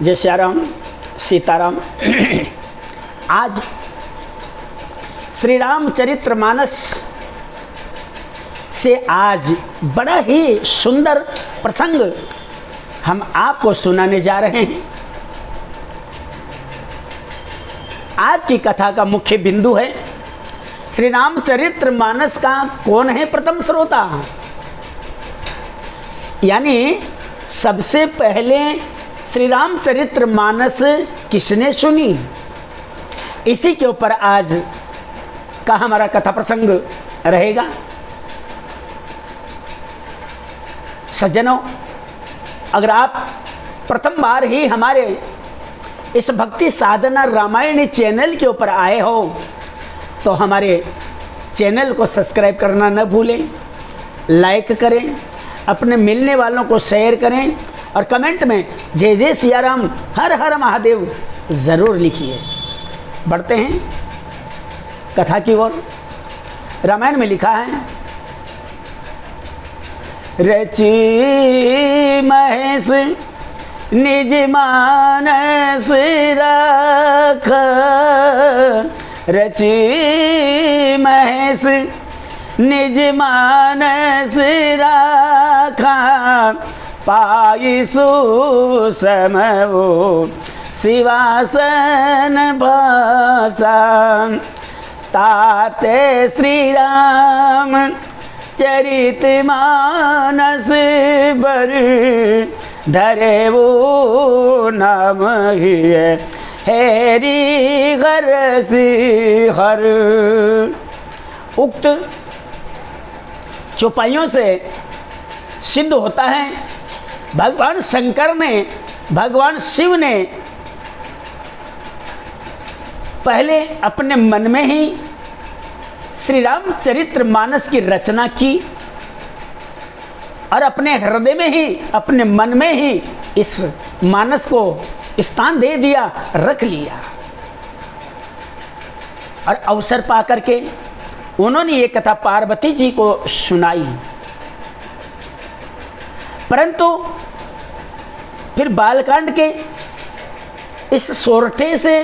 जय श्री राम, सीताराम। आज श्री रामचरितमानस से आज बड़ा ही सुंदर प्रसंग हम आपको सुनाने जा रहे हैं। आज की कथा का मुख्य बिंदु है श्री रामचरितमानस का कौन है प्रथम श्रोता, यानी सबसे पहले श्री रामचरितमानस किसने सुनी, इसी के ऊपर आज का हमारा कथा प्रसंग रहेगा। सज्जनों, अगर आप प्रथम बार ही हमारे इस भक्ति साधना रामायणी चैनल के ऊपर आए हो तो हमारे चैनल को सब्सक्राइब करना न भूलें, लाइक करें, अपने मिलने वालों को शेयर करें और कमेंट में जय जय सिया राम, हर हर महादेव ज़रूर लिखिए। बढ़ते हैं कथा की ओर। रामायण में लिखा है, रची महेश निज मानस रख, रची महेश निज मानस रखा, पाई सुसमो शिवासन भाषा, ताते श्री राम चरित मानस बर, धरे वो नाम ही हेरी घर हर। उक्त चौपाइयों से सिद्ध होता है भगवान शंकर ने, भगवान शिव ने पहले अपने मन में ही श्री रामचरितमानस की रचना की और अपने हृदय में ही, अपने मन में ही इस मानस को स्थान दे दिया, रख लिया। और अवसर पाकर के उन्होंने ये कथा पार्वती जी को सुनाई। परंतु फिर बालकांड के इस सोरठे से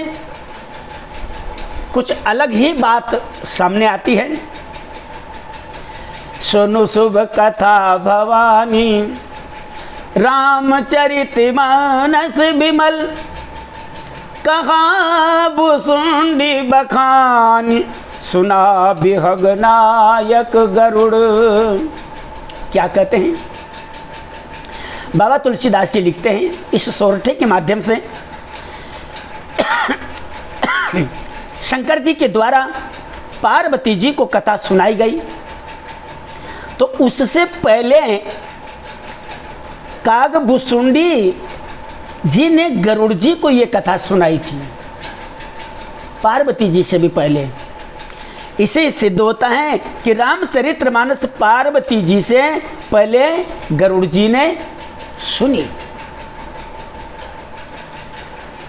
कुछ अलग ही बात सामने आती है। सुनु शुभ कथा भवानी, रामचरितमानस विमल, कहा भुसुंडी बखानी, सुना बिहग नायक गरुड़। क्या कहते हैं बाबा तुलसीदास जी? लिखते हैं इस सोरठे के माध्यम से शंकर जी के द्वारा पार्वती जी को कथा सुनाई गई, तो उससे पहले कागभुसुंडी जी ने गरुड़ जी को ये कथा सुनाई थी, पार्वती जी से भी पहले। इसे सिद्ध होता है कि रामचरितमानस पार्वती जी से पहले गरुड़ जी ने सुनी।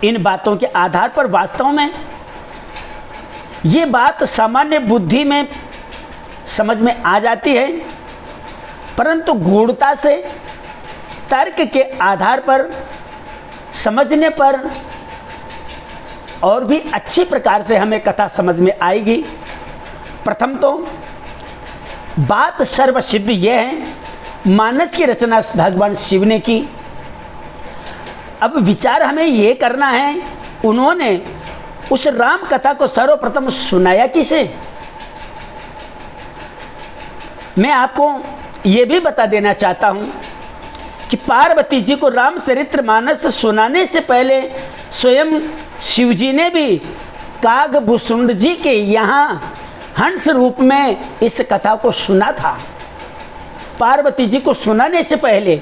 इन बातों के आधार पर वास्तव में ये बात सामान्य बुद्धि में समझ में आ जाती है, परंतु गूढ़ता से तर्क के आधार पर समझने पर और भी अच्छी प्रकार से हमें कथा समझ में आएगी। प्रथम तो बात सर्वसिद्ध यह है, मानस की रचना भगवान शिव ने की। अब विचार हमें यह करना है, उन्होंने उस राम कथा को सर्वप्रथम सुनाया किसे? मैं आपको यह भी बता देना चाहता हूं कि पार्वती जी को रामचरितमानस सुनाने से पहले स्वयं शिव जी ने भी कागभुसुंड जी के यहाँ हंस रूप में इस कथा को सुना था। पार्वती जी को सुनाने से पहले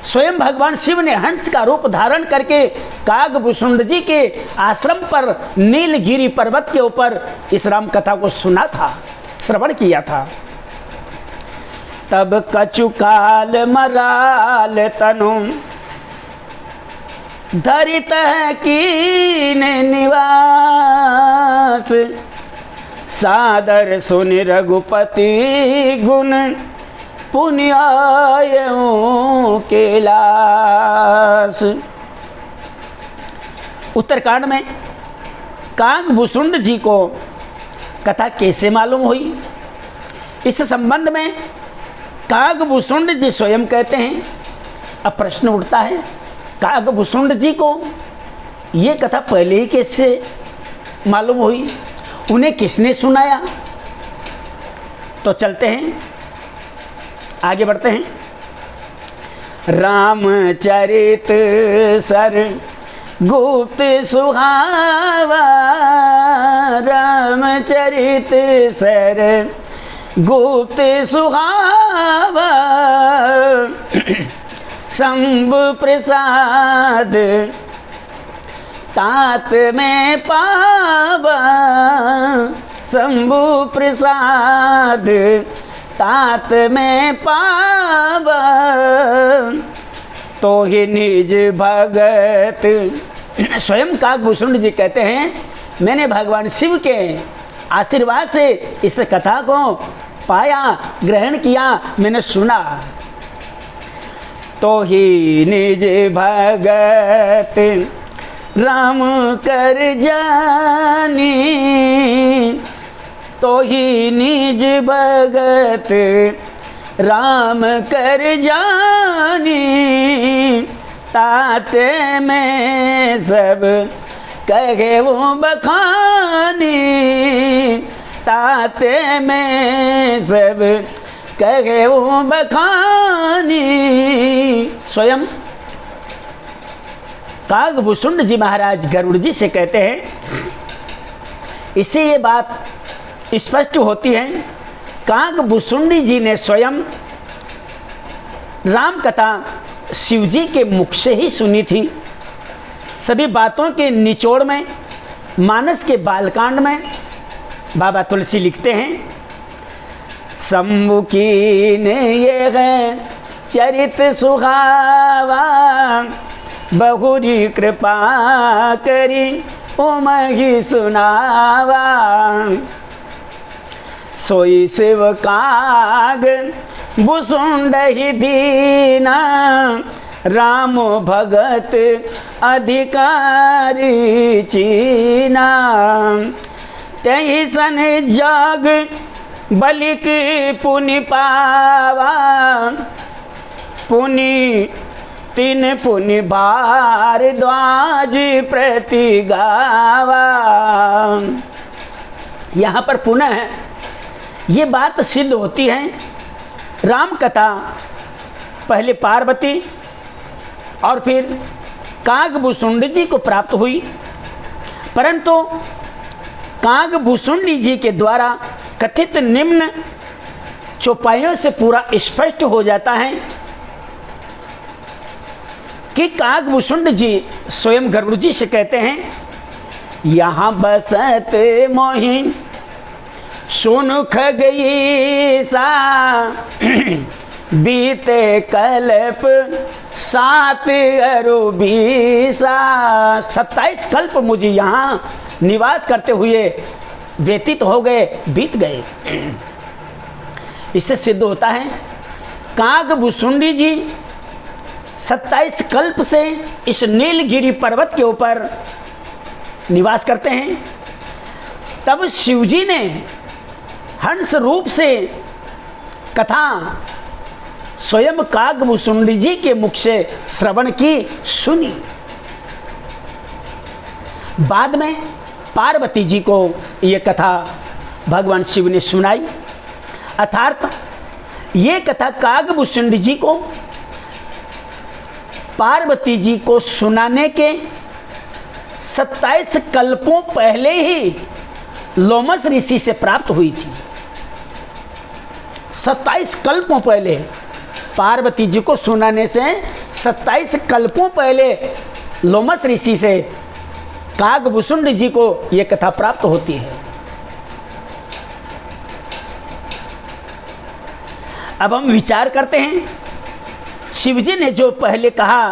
स्वयं भगवान शिव ने हंस का रूप धारण करके कागभुसुंड जी के आश्रम पर नीलगिरी पर्वत के ऊपर इस राम कथा को सुना था, श्रवण किया था। तब कछु काल मराल तनु, धरित कीन निवास, सादर सुनि रघुपति गुण, पुण्यायऊ कैलास। उत्तरकांड में काकभूषुंड जी को कथा कैसे मालूम हुई, इस संबंध में काकभूषुंड जी स्वयं कहते हैं। अब प्रश्न उठता है, काकभूषुंड जी को ये कथा पहले ही कैसे मालूम हुई, उन्हें किसने सुनाया? तो चलते हैं, आगे बढ़ते हैं। रामचरित सर गुप्त सुहावा, रामचरित सर गुप्त सुहावा, शंभु प्रसाद तात में पावा, शंभु प्रसाद तात में पावा, तो ही निज भगत। स्वयं काकभूषुंड जी कहते हैं, मैंने भगवान शिव के आशीर्वाद से इस कथा को पाया, ग्रहण किया, मैंने सुना। तो ही निज भगत राम कर जानी, तो ही निज भगत राम कर जानी, ताते में सब कहे वो बखानी, ताते में सब कहे वो बखानी। स्वयं काकभूषुंड जी महाराज गरुड़ जी से कहते हैं, इससे ये बात स्पष्ट होती है, काकभूषुंड जी ने स्वयं राम कथा शिव जी के मुख से ही सुनी थी। सभी बातों के निचोड़ में मानस के बालकांड में बाबा तुलसी लिखते हैं, शंभु की ने ये है चरित सुहावा, बहुरी कृपा करी उमहि सुनावा, सोई शिव काग भूषुंड ही दीना, राम भगत अधिकारी चीना, तहि सन जग बलिक पुनि पावा, पुनि तीन पुनि भारद्वाज प्रति गावा। यहाँ पर पुनः ये बात सिद्ध होती है, राम कथा पहले पार्वती और फिर काकभूषुंड जी को प्राप्त हुई, परंतु काकभूषुंड जी के द्वारा कथित निम्न चौपाइयों से पूरा स्पष्ट हो जाता है कि काकभूषुंड जी स्वयं गरुड़ जी से कहते हैं, यहाँ बसत मोहि सुन खगई सा, बीते कल्प 7 अरु 20, 27 कल्प मुझे यहाँ निवास करते हुए व्यतीत हो गए, बीत गए। इससे सिद्ध होता है काकभूषुंड जी 27 कल्प से इस नीलगिरी पर्वत के ऊपर निवास करते हैं। तब शिवजी ने हंस रूप से कथा स्वयं काकभूषुंड जी के मुख से श्रवण की, सुनी। बाद में पार्वती जी को ये कथा भगवान शिव ने सुनाई, अर्थात ये कथा काकभूषुंड जी को पार्वती जी को सुनाने के 27 कल्पों पहले ही लोमस ऋषि से प्राप्त हुई थी। 27 कल्पों पहले पार्वती जी को सुनाने से 27 कल्पों पहले लोमस ऋषि से काकभूषुंड जी को यह कथा प्राप्त होती है। अब हम विचार करते हैं, शिवजी ने जो पहले कहा,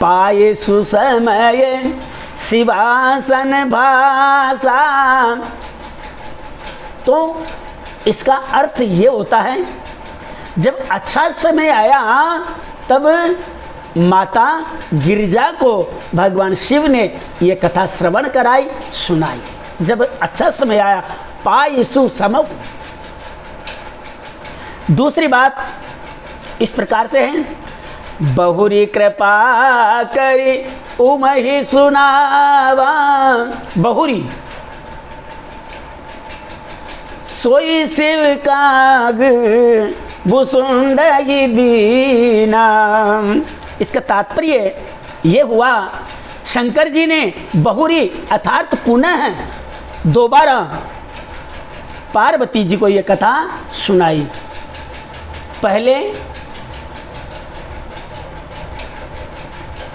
पाए सुसमय शिवासन भाषा, तो इसका अर्थ ये होता है जब अच्छा समय आया तब माता गिरिजा को भगवान शिव ने ये कथा श्रवण कराई, सुनाई। जब अच्छा समय आया, पायसु समौ। दूसरी बात इस प्रकार से है, बहुरी कृपा करी उमहि सुनावा। बहुरी सोई शिव काग भुसुंडगी दीना। इसका तात्पर्य ये हुआ, शंकर जी ने बहुरी अर्थात पुनः दोबारा पार्वती जी को ये कथा सुनाई। पहले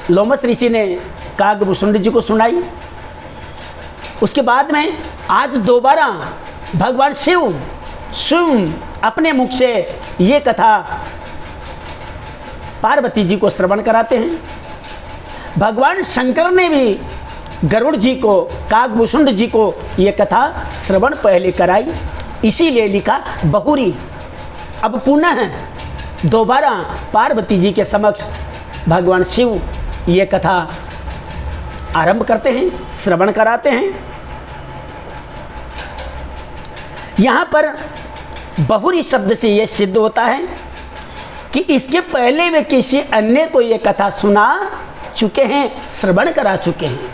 लोमस ऋषि ने कागभूषुंड जी को सुनाई, उसके बाद में आज दोबारा भगवान शिव स्वयं अपने मुख से ये कथा पार्वती जी को श्रवण कराते हैं। भगवान शंकर ने भी गरुड़ जी को, कागभूषुंड जी को ये कथा श्रवण पहले कराई, इसीलिए लिखा बहुरी। अब पुनः दोबारा पार्वती जी के समक्ष भगवान शिव ये कथा आरंभ करते हैं, श्रवण कराते हैं। यहाँ पर बहुरी शब्द से यह सिद्ध होता है कि इसके पहले वे किसी अन्य को ये कथा सुना चुके हैं, श्रवण करा चुके हैं।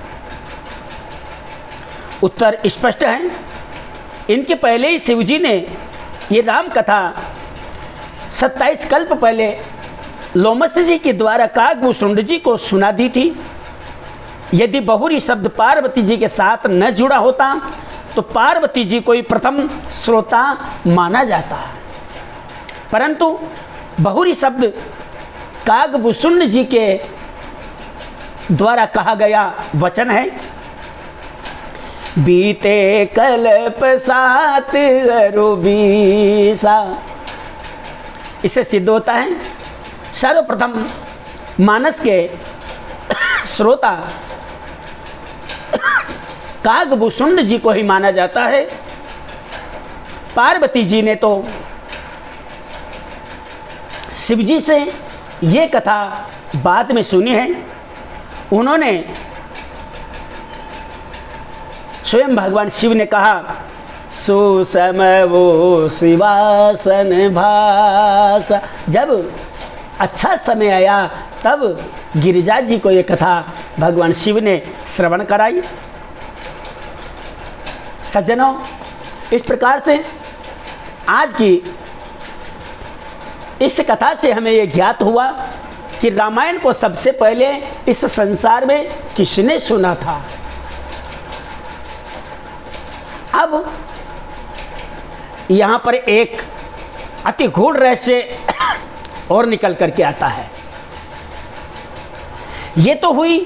उत्तर स्पष्ट है, इनके पहले ही शिवजी ने ये राम कथा 27 कल्प पहले लोमस जी के द्वारा कागभूषुंड जी को सुना दी थी। यदि बहुरी शब्द पार्वती जी के साथ न जुड़ा होता तो पार्वती जी को ही प्रथम श्रोता माना जाता, परंतु बहुरी शब्द कागभूषुंड जी के द्वारा कहा गया वचन है। बीते कल्प 7 अरुबीसा। इससे सिद्ध होता है सर्वप्रथम मानस के श्रोता कागभूषुंड जी को ही माना जाता है। पार्वती जी ने तो शिव जी से ये कथा बाद में सुनी है। उन्होंने स्वयं भगवान शिव ने कहा, सुसम वो शिवासन भासा। जब अच्छा समय आया तब गिरिजा जी को ये कथा भगवान शिव ने श्रवण कराई। सज्जनों, इस प्रकार से आज की इस कथा से हमें ये ज्ञात हुआ कि रामायण को सबसे पहले इस संसार में किसने सुना था। अब यहाँ पर एक अति गूढ़ रहस्य और निकल करके आता है। ये तो हुई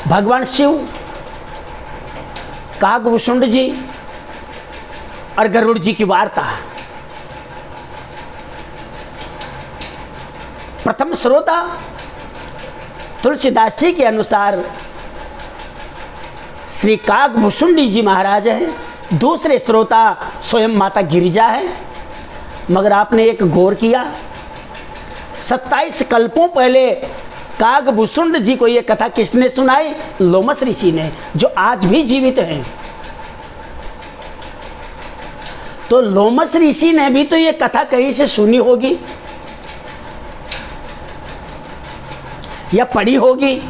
भगवान शिव, कागभूषुंड जी और गरुड़ जी की वार्ता। प्रथम श्रोता तुलसीदास जी के अनुसार श्री कागभूषुंड जी महाराज हैं। दूसरे श्रोता स्वयं माता गिरिजा है। मगर आपने एक गौर किया, 27 कल्पों पहले कागभूषुंड जी को यह कथा किसने सुनाई? लोमस ऋषि ने, जो आज भी जीवित हैं। तो लोमस ऋषि ने भी तो यह कथा कहीं से सुनी होगी या पढ़ी होगी।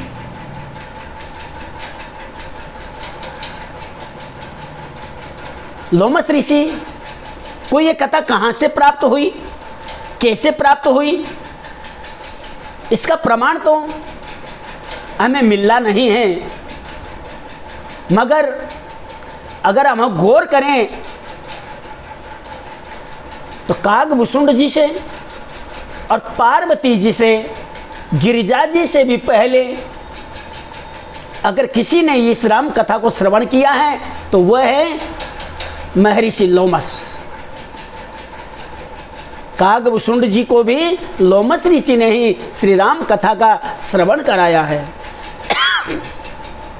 लोमस ऋषि को यह कथा कहाँ से प्राप्त हुई, कैसे प्राप्त हुई, इसका प्रमाण तो हमें मिलना नहीं है। मगर अगर हम गौर करें तो कागभूषुंड जी से और पार्वती जी से, गिरिजा जी से भी पहले अगर किसी ने इस राम कथा को श्रवण किया है तो वह है महर्षि लोमस। कागभूषुंड जी को भी लोमस ऋषि ने ही श्री राम कथा का श्रवण कराया है।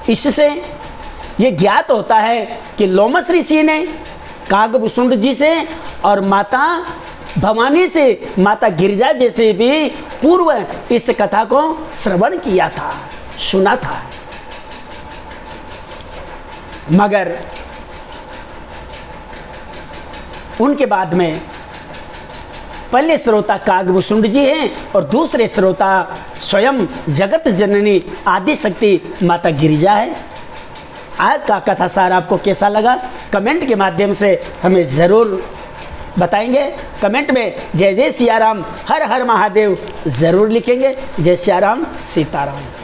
इससे ये ज्ञात होता है कि लोमस ऋषि ने कागभूषुंड जी से और माता भवानी से माता गिरिजा जैसे भी पूर्व इस कथा को श्रवण किया था, सुना था, मगर उनके बाद में पहले श्रोता कागभूषुंड जी हैं और दूसरे श्रोता स्वयं जगत जननी आदि शक्ति माता गिरिजा है। आज का कथा सार आपको कैसा लगा कमेंट के माध्यम से हमें ज़रूर बताएंगे। कमेंट में जय जय सिया राम, हर हर महादेव ज़रूर लिखेंगे। जय सिया राम, सीताराम।